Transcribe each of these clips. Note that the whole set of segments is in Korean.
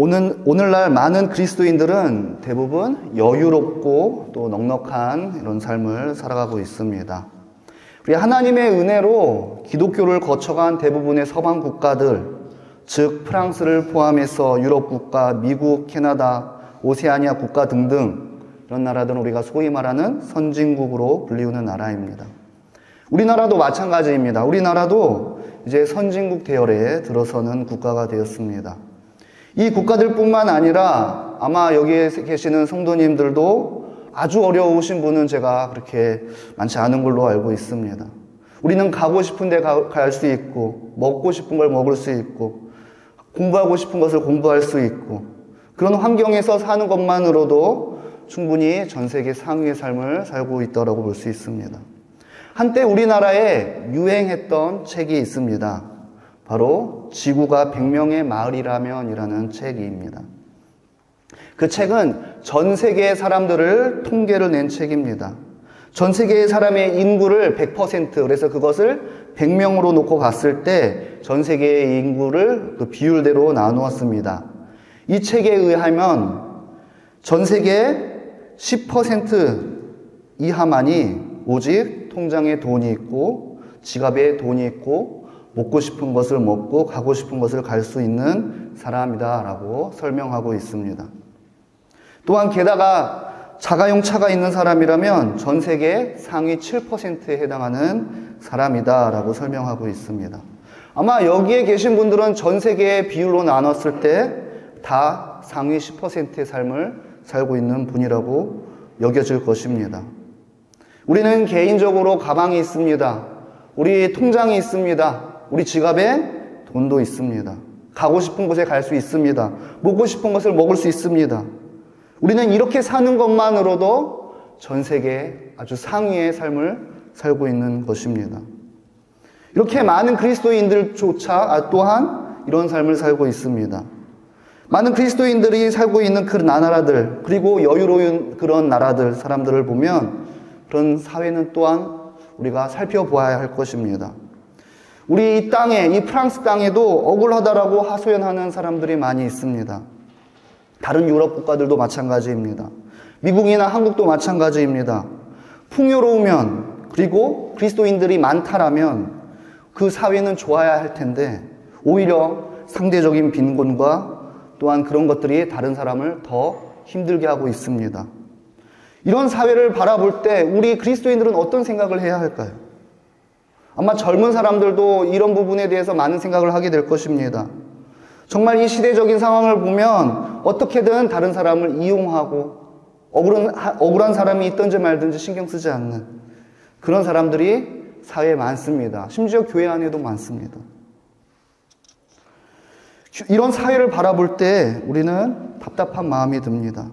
오늘날 많은 그리스도인들은 대부분 여유롭고 또 넉넉한 이런 삶을 살아가고 있습니다. 우리 하나님의 은혜로 기독교를 거쳐간 대부분의 서방 국가들, 즉 프랑스를 포함해서 유럽 국가, 미국, 캐나다, 오세아니아 국가 등등 이런 나라들은 우리가 소위 말하는 선진국으로 불리우는 나라입니다. 우리나라도 마찬가지입니다. 우리나라도 이제 선진국 대열에 들어서는 국가가 되었습니다. 이 국가들뿐만 아니라 아마 여기에 계시는 성도님들도 아주 어려우신 분은 제가 그렇게 많지 않은 걸로 알고 있습니다. 우리는 가고 싶은 데 갈 수 있고, 먹고 싶은 걸 먹을 수 있고, 공부하고 싶은 것을 공부할 수 있고, 그런 환경에서 사는 것만으로도 충분히 전 세계 상위의 삶을 살고 있다고 볼 수 있습니다. 한때 우리나라에 유행했던 책이 있습니다. 바로 지구가 100명의 마을이라면이라는 책입니다. 그 책은 전 세계의 사람들을 통계를 낸 책입니다. 전 세계의 사람의 인구를 100%, 그래서 그것을 100명으로 놓고 봤을 때 전 세계의 인구를 그 비율대로 나누었습니다. 이 책에 의하면 전 세계 10% 이하만이 오직 통장에 돈이 있고 지갑에 돈이 있고 먹고 싶은 것을 먹고 가고 싶은 것을 갈 수 있는 사람이다 라고 설명하고 있습니다. 또한 게다가 자가용 차가 있는 사람이라면 전 세계 상위 7%에 해당하는 사람이다 라고 설명하고 있습니다. 아마 여기에 계신 분들은 전 세계의 비율로 나눴을 때 다 상위 10%의 삶을 살고 있는 분이라고 여겨질 것입니다. 우리는 개인적으로 가방이 있습니다. 우리 통장이 있습니다. 우리 지갑에 돈도 있습니다. 가고 싶은 곳에 갈 수 있습니다. 먹고 싶은 것을 먹을 수 있습니다. 우리는 이렇게 사는 것만으로도 전 세계 아주 상위의 삶을 살고 있는 것입니다. 이렇게 많은 그리스도인들조차 또한 이런 삶을 살고 있습니다. 많은 그리스도인들이 살고 있는 그 나라들, 그리고 여유로운 그런 나라들, 사람들을 보면 그런 사회는 또한 우리가 살펴보아야 할 것입니다. 우리 이 땅에, 이 프랑스 땅에도 억울하다라고 하소연하는 사람들이 많이 있습니다. 다른 유럽 국가들도 마찬가지입니다. 미국이나 한국도 마찬가지입니다. 풍요로우면, 그리고 그리스도인들이 많다라면 그 사회는 좋아야 할 텐데 오히려 상대적인 빈곤과 또한 그런 것들이 다른 사람을 더 힘들게 하고 있습니다. 이런 사회를 바라볼 때 우리 그리스도인들은 어떤 생각을 해야 할까요? 아마 젊은 사람들도 이런 부분에 대해서 많은 생각을 하게 될 것입니다. 정말 이 시대적인 상황을 보면 어떻게든 다른 사람을 이용하고 억울한 사람이 있든지 말든지 신경 쓰지 않는 그런 사람들이 사회에 많습니다. 심지어 교회 안에도 많습니다. 이런 사회를 바라볼 때 우리는 답답한 마음이 듭니다.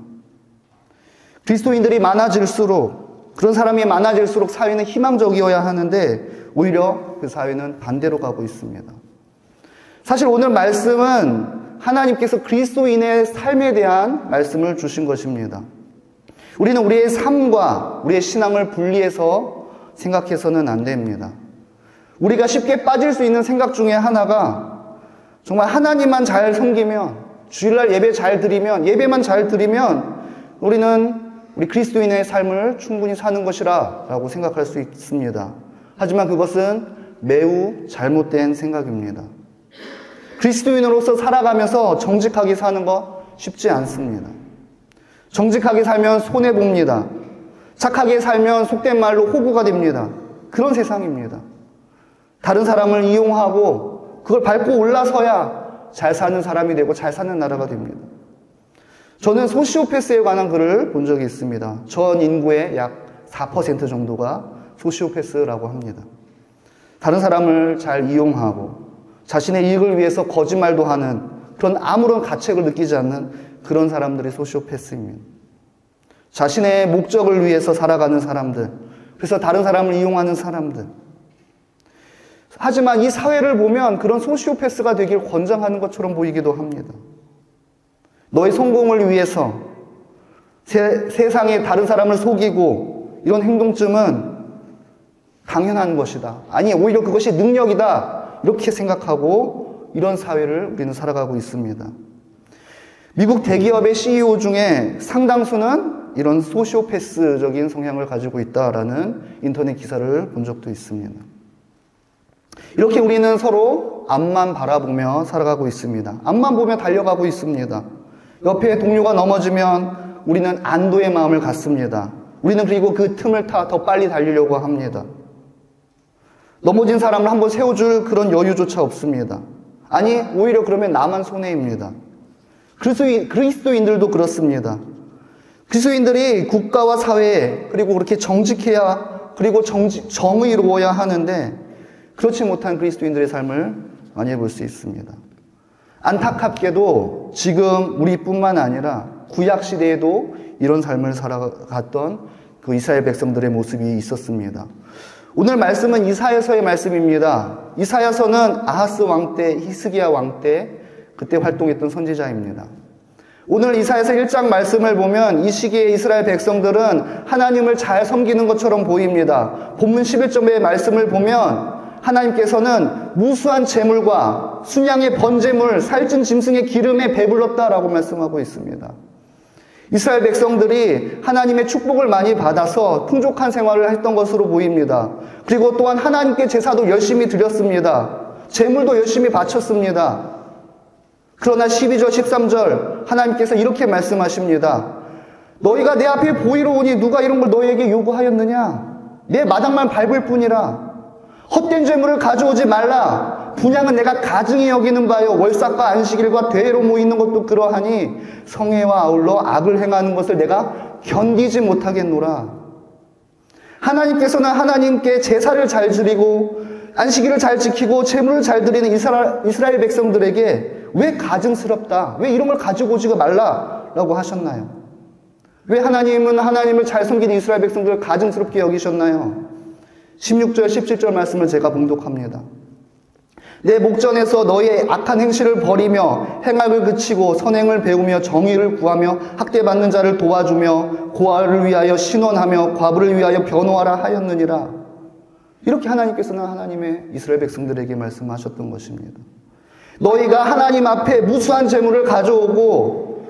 그리스도인들이 많아질수록, 그런 사람이 많아질수록 사회는 희망적이어야 하는데 오히려 그 사회는 반대로 가고 있습니다. 사실 오늘 말씀은 하나님께서 그리스도인의 삶에 대한 말씀을 주신 것입니다. 우리는 우리의 삶과 우리의 신앙을 분리해서 생각해서는 안 됩니다. 우리가 쉽게 빠질 수 있는 생각 중에 하나가 정말 하나님만 잘 섬기면, 주일날 예배 잘 드리면, 예배만 잘 드리면 우리 그리스도인의 삶을 충분히 사는 것이라 라고 생각할 수 있습니다. 하지만 그것은 매우 잘못된 생각입니다. 그리스도인으로서 살아가면서 정직하게 사는 거 쉽지 않습니다. 정직하게 살면 손해봅니다. 착하게 살면 속된 말로 호구가 됩니다. 그런 세상입니다. 다른 사람을 이용하고 그걸 밟고 올라서야 잘 사는 사람이 되고 잘 사는 나라가 됩니다. 저는 소시오패스에 관한 글을 본 적이 있습니다. 전 인구의 약 4% 정도가 소시오패스라고 합니다. 다른 사람을 잘 이용하고 자신의 이익을 위해서 거짓말도 하는 그런 아무런 가책을 느끼지 않는 그런 사람들이 소시오패스입니다. 자신의 목적을 위해서 살아가는 사람들, 그래서 다른 사람을 이용하는 사람들. 하지만 이 사회를 보면 그런 소시오패스가 되길 권장하는 것처럼 보이기도 합니다. 너의 성공을 위해서 세상에 다른 사람을 속이고 이런 행동쯤은 당연한 것이다. 아니, 오히려 그것이 능력이다. 이렇게 생각하고 이런 사회를 우리는 살아가고 있습니다. 미국 대기업의 CEO 중에 상당수는 이런 소시오패스적인 성향을 가지고 있다라는 인터넷 기사를 본 적도 있습니다. 이렇게 우리는 서로 앞만 바라보며 살아가고 있습니다. 앞만 보며 달려가고 있습니다. 옆에 동료가 넘어지면 우리는 안도의 마음을 갖습니다. 우리는 그리고 그 틈을 타 더 빨리 달리려고 합니다. 넘어진 사람을 한번 세워줄 그런 여유조차 없습니다. 아니, 오히려 그러면 나만 손해입니다. 그리스도인들도 그렇습니다. 그리스도인들이 국가와 사회에 그리고 그렇게 정직해야 그리고 정의로워야 하는데 그렇지 못한 그리스도인들의 삶을 많이 볼 수 있습니다. 안타깝게도 지금 우리뿐만 아니라 구약시대에도 이런 삶을 살아갔던 그 이스라엘 백성들의 모습이 있었습니다. 오늘 말씀은 이사야서의 말씀입니다. 이사야서는 아하스 왕 때, 히스기야 왕 때 그때 활동했던 선지자입니다. 오늘 이사야서 1장 말씀을 보면 이 시기에 이스라엘 백성들은 하나님을 잘 섬기는 것처럼 보입니다. 본문 11절의 말씀을 보면 하나님께서는 무수한 재물과 순양의 번제물, 살찐 짐승의 기름에 배불렀다라고 말씀하고 있습니다. 이스라엘 백성들이 하나님의 축복을 많이 받아서 풍족한 생활을 했던 것으로 보입니다. 그리고 또한 하나님께 제사도 열심히 드렸습니다. 재물도 열심히 바쳤습니다. 그러나 12절, 13절 하나님께서 이렇게 말씀하십니다. 너희가 내 앞에 보이러 오니 누가 이런 걸 너희에게 요구하였느냐? 내 마당만 밟을 뿐이라. 헛된 재물을 가져오지 말라. 분향은 내가 가증히 여기는 바요. 월삭과 안식일과 대회로 모이는 것도 그러하니 성회와 아울러 악을 행하는 것을 내가 견디지 못하겠노라. 하나님께서는 하나님께 제사를 잘 드리고 안식일을 잘 지키고 재물을 잘 드리는 이스라엘 백성들에게 왜 가증스럽다, 왜 이런 걸 가지고 오지 말라라고 하셨나요? 왜 하나님은 하나님을 잘 섬기는 이스라엘 백성들을 가증스럽게 여기셨나요? 16절, 17절 말씀을 제가 봉독합니다. 내 목전에서 너희의 악한 행실을 버리며 행악을 그치고 선행을 배우며 정의를 구하며 학대받는 자를 도와주며 고아를 위하여 신원하며 과부를 위하여 변호하라 하였느니라. 이렇게 하나님께서는 하나님의 이스라엘 백성들에게 말씀하셨던 것입니다. 너희가 하나님 앞에 무수한 재물을 가져오고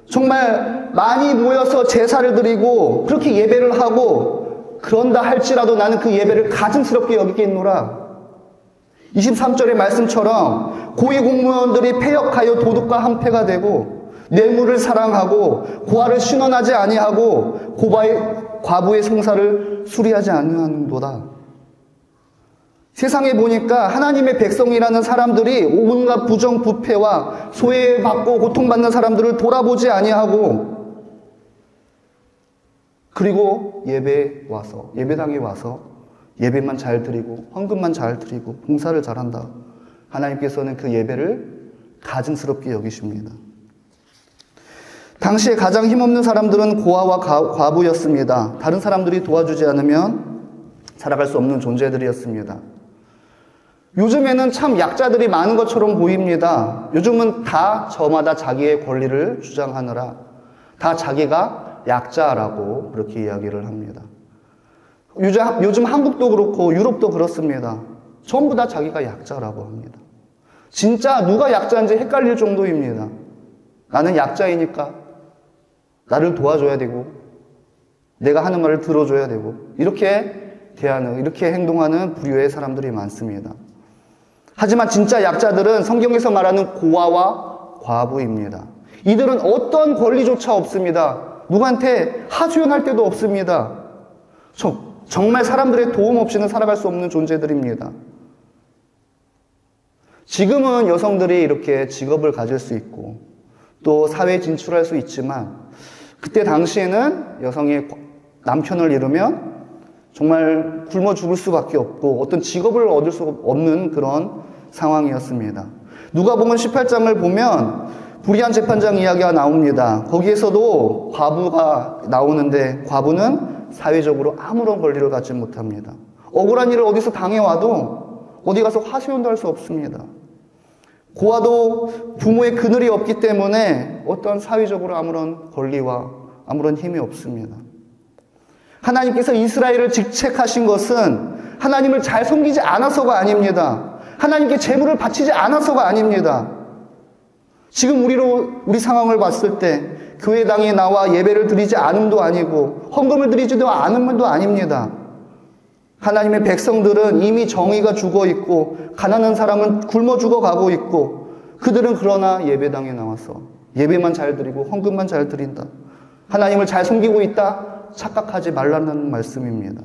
정말 많이 모여서 제사를 드리고 그렇게 예배를 하고 그런다 할지라도 나는 그 예배를 가증스럽게 여기겠노라. 23절의 말씀처럼 고위공무원들이 패역하여 도둑과 한패가 되고 뇌물을 사랑하고 고아를 신원하지 아니하고 과부의 송사를 수리하지 아니하는도다. 세상에 보니까 하나님의 백성이라는 사람들이 온갖 부정부패와 소외받고 고통받는 사람들을 돌아보지 아니하고 그리고 예배당에 와서 예배만 잘 드리고 헌금만 잘 드리고 봉사를 잘한다. 하나님께서는 그 예배를 가증스럽게 여기십니다. 당시에 가장 힘없는 사람들은 고아와 과부였습니다. 다른 사람들이 도와주지 않으면 살아갈 수 없는 존재들이었습니다. 요즘에는 참 약자들이 많은 것처럼 보입니다. 요즘은 다 저마다 자기의 권리를 주장하느라 다 자기가 약자라고 그렇게 이야기를 합니다. 요즘 한국도 그렇고 유럽도 그렇습니다. 전부 다 자기가 약자라고 합니다. 진짜 누가 약자인지 헷갈릴 정도입니다. 나는 약자이니까 나를 도와줘야 되고 내가 하는 말을 들어줘야 되고 이렇게 행동하는 부류의 사람들이 많습니다. 하지만 진짜 약자들은 성경에서 말하는 고아와 과부입니다. 이들은 어떤 권리조차 없습니다. 누구한테 하소연할 데도 없습니다. 정말 사람들의 도움 없이는 살아갈 수 없는 존재들입니다. 지금은 여성들이 이렇게 직업을 가질 수 있고 또 사회에 진출할 수 있지만 그때 당시에는 여성이 남편을 잃으면 정말 굶어 죽을 수밖에 없고 어떤 직업을 얻을 수 없는 그런 상황이었습니다. 누가복음 18장을 보면 불의한 재판장 이야기가 나옵니다. 거기에서도 과부가 나오는데 과부는 사회적으로 아무런 권리를 갖지 못합니다. 억울한 일을 어디서 당해와도 어디 가서 하소연도 할 수 없습니다. 고아도 부모의 그늘이 없기 때문에 어떤 사회적으로 아무런 권리와 아무런 힘이 없습니다. 하나님께서 이스라엘을 직책하신 것은 하나님을 잘 섬기지 않아서가 아닙니다. 하나님께 재물을 바치지 않아서가 아닙니다. 지금 우리 상황을 봤을 때 교회당에 나와 예배를 드리지 않음도 아니고 헌금을 드리지도 않음도 아닙니다. 하나님의 백성들은 이미 정의가 죽어 있고 가난한 사람은 굶어 죽어가고 있고 그들은 그러나 예배당에 나와서 예배만 잘 드리고 헌금만 잘 드린다. 하나님을 잘 섬기고 있다. 착각하지 말라는 말씀입니다.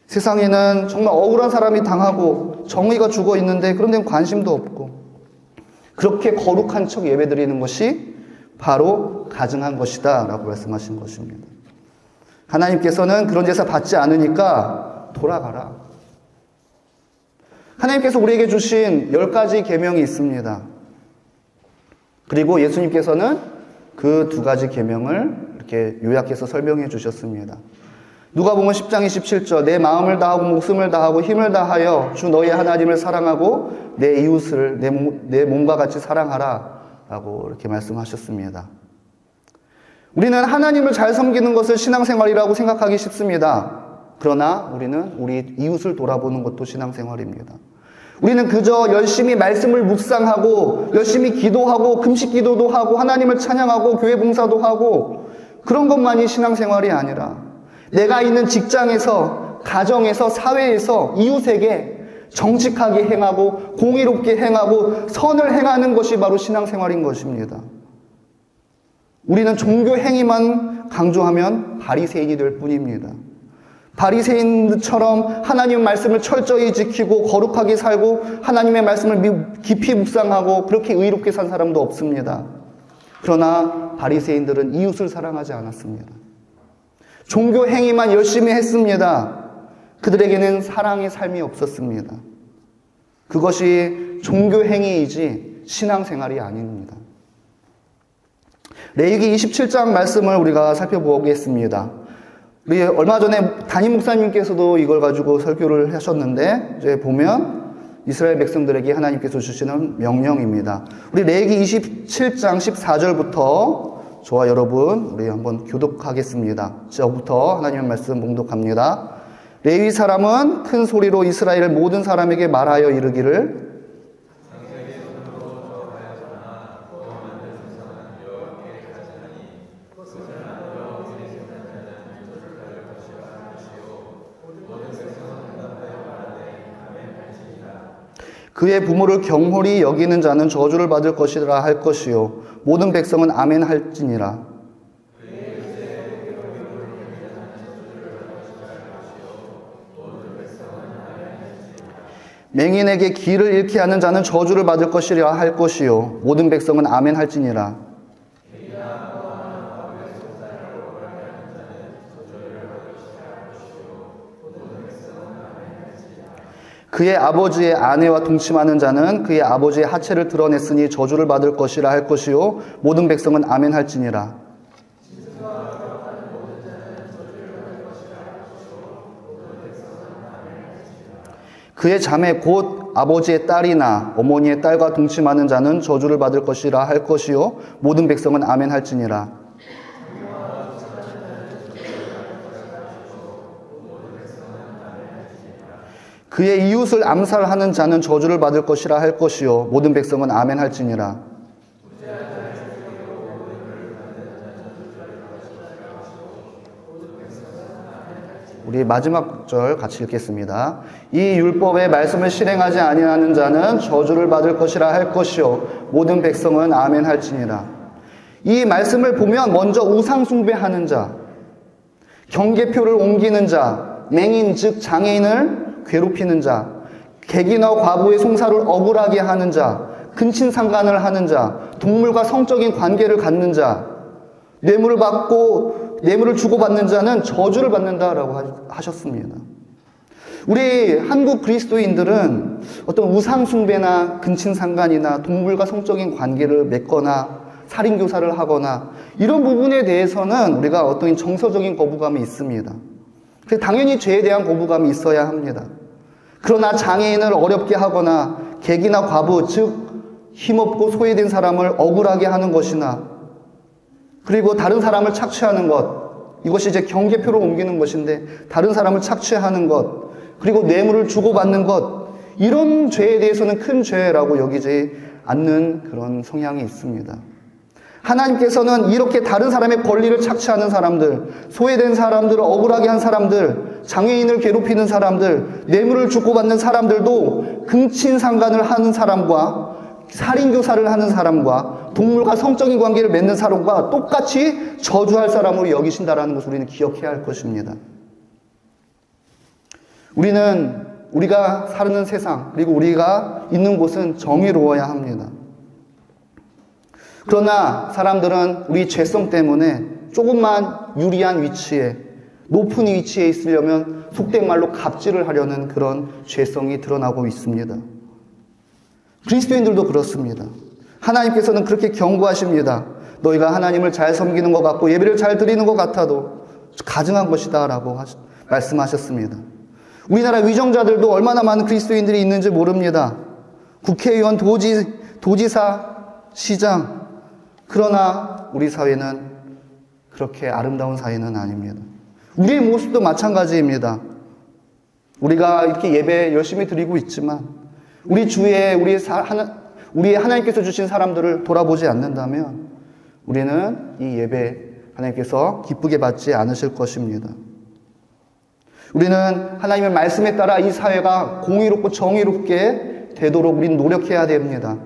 세상에는 정말 억울한 사람이 당하고 정의가 죽어 있는데 그런 데는 관심도 없고 그렇게 거룩한 척 예배드리는 것이 바로 가증한 것이다 라고 말씀하신 것입니다. 하나님께서는 그런 제사 받지 않으니까 돌아가라. 하나님께서 우리에게 주신 10가지 계명이 있습니다. 그리고 예수님께서는 그 2가지 계명을 이렇게 요약해서 설명해 주셨습니다. 누가복음 10장 27절 내 마음을 다하고 목숨을 다하고 힘을 다하여 주 너의 하나님을 사랑하고 내 이웃을 내 몸과 같이 사랑하라 라고 이렇게 말씀하셨습니다. 우리는 하나님을 잘 섬기는 것을 신앙생활이라고 생각하기 쉽습니다. 그러나 우리는 우리 이웃을 돌아보는 것도 신앙생활입니다. 우리는 그저 열심히 말씀을 묵상하고 열심히 기도하고 금식 기도도 하고 하나님을 찬양하고 교회 봉사도 하고 그런 것만이 신앙생활이 아니라 내가 있는 직장에서 가정에서 사회에서 이웃에게 정직하게 행하고 공의롭게 행하고 선을 행하는 것이 바로 신앙생활인 것입니다. 우리는 종교 행위만 강조하면 바리새인이 될 뿐입니다. 바리새인처럼 하나님의 말씀을 철저히 지키고 거룩하게 살고 하나님의 말씀을 깊이 묵상하고 그렇게 의롭게 산 사람도 없습니다. 그러나 바리새인들은 이웃을 사랑하지 않았습니다. 종교 행위만 열심히 했습니다. 그들에게는 사랑의 삶이 없었습니다. 그것이 종교 행위이지 신앙생활이 아닙니다. 레위기 27장 말씀을 우리가 살펴보겠습니다. 우리 얼마 전에 담임 목사님께서도 이걸 가지고 설교를 하셨는데 이제 보면 이스라엘 백성들에게 하나님께서 주시는 명령입니다. 우리 레위기 27장 14절부터 저와 여러분 우리 한번 교독하겠습니다. 저부터 하나님의 말씀 봉독합니다. 레위 사람은 큰 소리로 이스라엘 모든 사람에게 말하여 이르기를 그의 부모를 경홀히 여기는 자는 저주를 받을 것이라 할 것이요 모든 백성은 아멘 할지니라. 맹인에게 길을 잃게 하는 자는 저주를 받을 것이라 할 것이요 모든 백성은 아멘 할지니라. 그의 아버지의 아내와 동침하는 자는 그의 아버지의 하체를 드러냈으니 저주를 받을 것이라 할 것이요 모든 백성은 아멘 할지니라. 그의 자매 곧 아버지의 딸이나 어머니의 딸과 동침하는 자는 저주를 받을 것이라 할 것이요 모든 백성은 아멘 할지니라. 그의 이웃을 암살하는 자는 저주를 받을 것이라 할 것이요 모든 백성은 아멘 할지니라. 우리 마지막 절 같이 읽겠습니다. 이 율법의 말씀을 실행하지 아니하는 자는 저주를 받을 것이라 할 것이요 모든 백성은 아멘 할지니라. 이 말씀을 보면 먼저 우상 숭배하는 자, 경계표를 옮기는 자, 맹인 즉 장애인을 괴롭히는 자, 객이나 과부의 송사를 억울하게 하는 자, 근친상간을 하는 자, 동물과 성적인 관계를 갖는 자, 뇌물을 주고받는 자는 저주를 받는다라고 하셨습니다. 우리 한국 그리스도인들은 어떤 우상숭배나 근친상간이나 동물과 성적인 관계를 맺거나 살인교사를 하거나 이런 부분에 대해서는 우리가 어떤 정서적인 거부감이 있습니다. 그래서 당연히 죄에 대한 거부감이 있어야 합니다. 그러나 장애인을 어렵게 하거나 객이나 과부, 즉 힘없고 소외된 사람을 억울하게 하는 것이나 그리고 다른 사람을 착취하는 것, 이것이 이제 경계표로 옮기는 것인데 다른 사람을 착취하는 것, 그리고 뇌물을 주고받는 것, 이런 죄에 대해서는 큰 죄라고 여기지 않는 그런 성향이 있습니다. 하나님께서는 이렇게 다른 사람의 권리를 착취하는 사람들, 소외된 사람들을 억울하게 한 사람들, 장애인을 괴롭히는 사람들, 뇌물을 주고받는 사람들도 근친상간을 하는 사람과 살인교사를 하는 사람과 동물과 성적인 관계를 맺는 사람과 똑같이 저주할 사람으로 여기신다라는 것을 우리는 기억해야 할 것입니다. 우리가 사는 세상, 그리고 우리가 있는 곳은 정의로워야 합니다. 그러나 사람들은 우리 죄성 때문에 조금만 유리한 위치에, 높은 위치에 있으려면 속된 말로 갑질을 하려는 그런 죄성이 드러나고 있습니다. 그리스도인들도 그렇습니다. 하나님께서는 그렇게 경고하십니다. 너희가 하나님을 잘 섬기는 것 같고 예배를 잘 드리는 것 같아도 가증한 것이다 라고 말씀하셨습니다. 우리나라 위정자들도 얼마나 많은 그리스도인들이 있는지 모릅니다. 국회의원, 도지사, 시장. 그러나 우리 사회는 그렇게 아름다운 사회는 아닙니다. 우리의 모습도 마찬가지입니다. 우리가 이렇게 예배 열심히 드리고 있지만 우리 주위에 우리 하나님께서 주신 사람들을 돌아보지 않는다면 우리는 이 예배 하나님께서 기쁘게 받지 않으실 것입니다. 우리는 하나님의 말씀에 따라 이 사회가 공의롭고 정의롭게 되도록 우리는 노력해야 됩니다.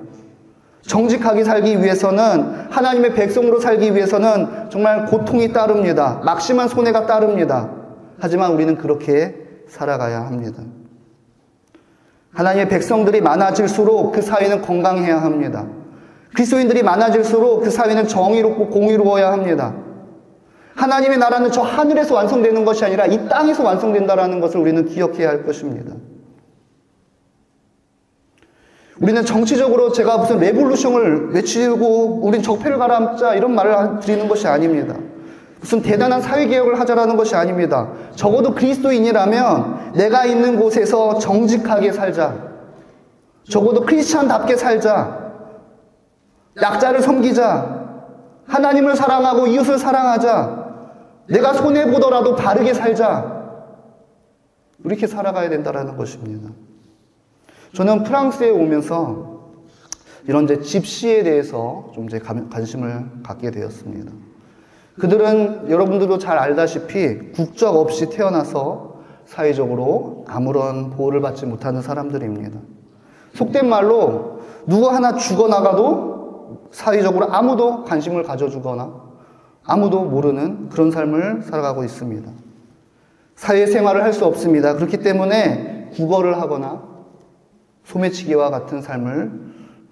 정직하게 살기 위해서는, 하나님의 백성으로 살기 위해서는 정말 고통이 따릅니다. 막심한 손해가 따릅니다. 하지만 우리는 그렇게 살아가야 합니다. 하나님의 백성들이 많아질수록 그 사회는 건강해야 합니다. 그리스도인들이 많아질수록 그 사회는 정의롭고 공의로워야 합니다. 하나님의 나라는 저 하늘에서 완성되는 것이 아니라 이 땅에서 완성된다는 것을 우리는 기억해야 할 것입니다. 우리는 정치적으로 제가 무슨 레볼루션을 외치고 우린 적폐를 가라앉자 이런 말을 드리는 것이 아닙니다. 무슨 대단한 사회개혁을 하자라는 것이 아닙니다. 적어도 그리스도인이라면 내가 있는 곳에서 정직하게 살자. 적어도 크리스찬답게 살자. 약자를 섬기자. 하나님을 사랑하고 이웃을 사랑하자. 내가 손해보더라도 바르게 살자. 이렇게 살아가야 된다는 것입니다. 저는 프랑스에 오면서 이런 집시에 대해서 좀 관심을 갖게 되었습니다. 그들은 여러분들도 잘 알다시피 국적 없이 태어나서 사회적으로 아무런 보호를 받지 못하는 사람들입니다. 속된 말로 누구 하나 죽어나가도 사회적으로 아무도 관심을 가져주거나 아무도 모르는 그런 삶을 살아가고 있습니다. 사회생활을 할 수 없습니다. 그렇기 때문에 구걸을 하거나 소매치기와 같은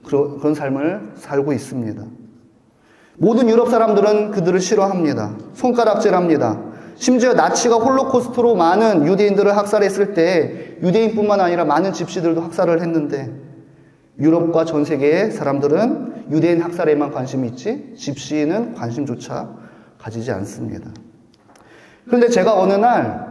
그런 삶을 살고 있습니다. 모든 유럽 사람들은 그들을 싫어합니다. 손가락질합니다. 심지어 나치가 홀로코스트로 많은 유대인들을 학살했을 때 유대인뿐만 아니라 많은 집시들도 학살을 했는데 유럽과 전 세계의 사람들은 유대인 학살에만 관심이 있지 집시는 관심조차 가지지 않습니다. 그런데 제가 어느 날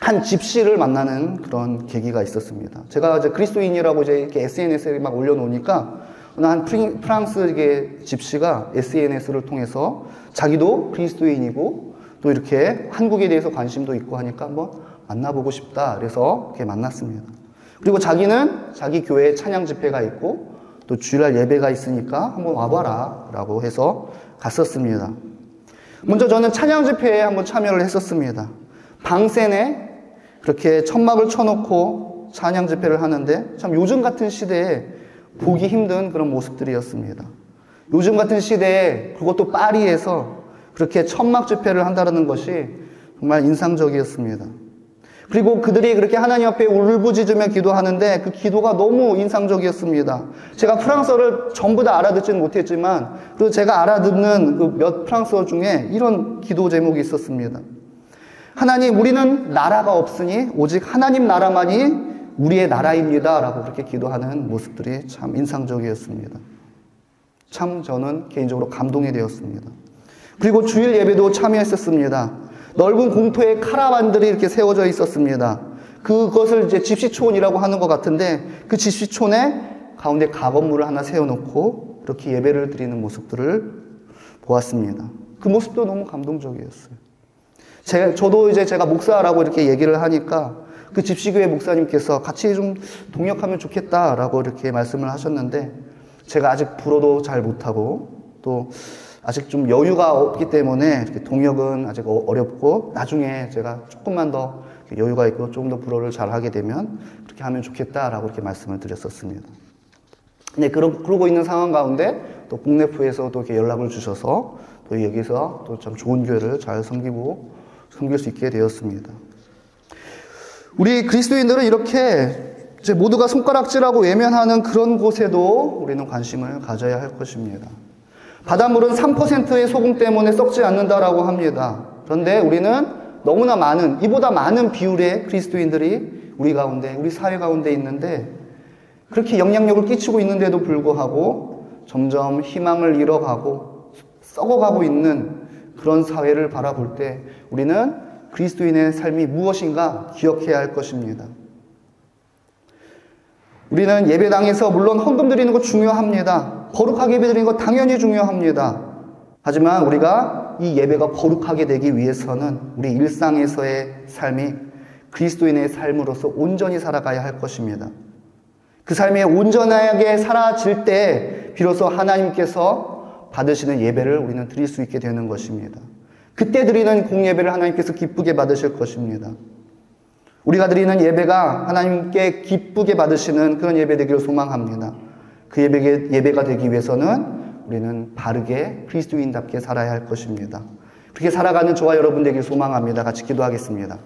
한 집시를 만나는 그런 계기가 있었습니다. 제가 이제 그리스도인이라고 이렇게 SNS에 막 올려놓으니까 한 프랑스 집시가 SNS를 통해서 자기도 그리스도인이고 또 이렇게 한국에 대해서 관심도 있고 하니까 한번 만나보고 싶다. 그래서 이렇게 만났습니다. 그리고 자기는 자기 교회에 찬양 집회가 있고 또 주일날 예배가 있으니까 한번 와봐라 라고 해서 갔었습니다. 먼저 저는 찬양 집회에 한번 참여를 했었습니다. 방센에 그렇게 천막을 쳐놓고 찬양 집회를 하는데 참 요즘 같은 시대에 보기 힘든 그런 모습들이었습니다. 요즘 같은 시대에 그것도 파리에서 그렇게 천막 집회를 한다는 것이 정말 인상적이었습니다. 그리고 그들이 그렇게 하나님 앞에 울부짖으며 기도하는데 그 기도가 너무 인상적이었습니다. 제가 프랑스어를 전부 다 알아듣지는 못했지만 그래도 제가 알아듣는 그 몇 프랑스어 중에 이런 기도 제목이 있었습니다. 하나님, 우리는 나라가 없으니 오직 하나님 나라만이 우리의 나라입니다. 라고 그렇게 기도하는 모습들이 참 인상적이었습니다. 참 저는 개인적으로 감동이 되었습니다. 그리고 주일 예배도 참여했었습니다. 넓은 공터에 카라반들이 이렇게 세워져 있었습니다. 그것을 이제 집시촌이라고 하는 것 같은데 그 집시촌에 가운데 가건물을 하나 세워놓고 이렇게 예배를 드리는 모습들을 보았습니다. 그 모습도 너무 감동적이었어요. 저도 이제 제가 목사라고 이렇게 얘기를 하니까 그 집시교회 목사님께서 같이 좀 동역하면 좋겠다라고 이렇게 말씀을 하셨는데 제가 아직 불어도 잘 못하고 또 아직 좀 여유가 없기 때문에 동역은 아직 어렵고 나중에 제가 조금만 더 여유가 있고 조금 더 불어를 잘 하게 되면 그렇게 하면 좋겠다라고 이렇게 말씀을 드렸었습니다. 네, 그러고 있는 상황 가운데 또 국내부에서 또 이렇게 연락을 주셔서 또 여기서 또 참 좋은 교회를 잘 섬길 수 있게 되었습니다. 우리 그리스도인들은 이렇게 이제 모두가 손가락질하고 외면하는 그런 곳에도 우리는 관심을 가져야 할 것입니다. 바닷물은 3%의 소금 때문에 썩지 않는다라고 합니다. 그런데 우리는 너무나 많은, 이보다 많은 비율의 그리스도인들이 우리 가운데, 우리 사회 가운데 있는데 그렇게 영향력을 끼치고 있는데도 불구하고 점점 희망을 잃어가고 썩어가고 있는 그런 사회를 바라볼 때 우리는 그리스도인의 삶이 무엇인가 기억해야 할 것입니다. 우리는 예배당에서 물론 헌금 드리는 거 중요합니다. 거룩하게 예배 드리는 거 당연히 중요합니다. 하지만 우리가 이 예배가 거룩하게 되기 위해서는 우리 일상에서의 삶이 그리스도인의 삶으로서 온전히 살아가야 할 것입니다. 그 삶이 온전하게 사라질 때 비로소 하나님께서 받으시는 예배를 우리는 드릴 수 있게 되는 것입니다. 그때 드리는 공예배를 하나님께서 기쁘게 받으실 것입니다. 우리가 드리는 예배가 하나님께 기쁘게 받으시는 그런 예배 되기를 소망합니다. 그 예배가 되기 위해서는 우리는 바르게 그리스도인답게 살아야 할 것입니다. 그렇게 살아가는 저와 여러분 되기를 소망합니다. 같이 기도하겠습니다.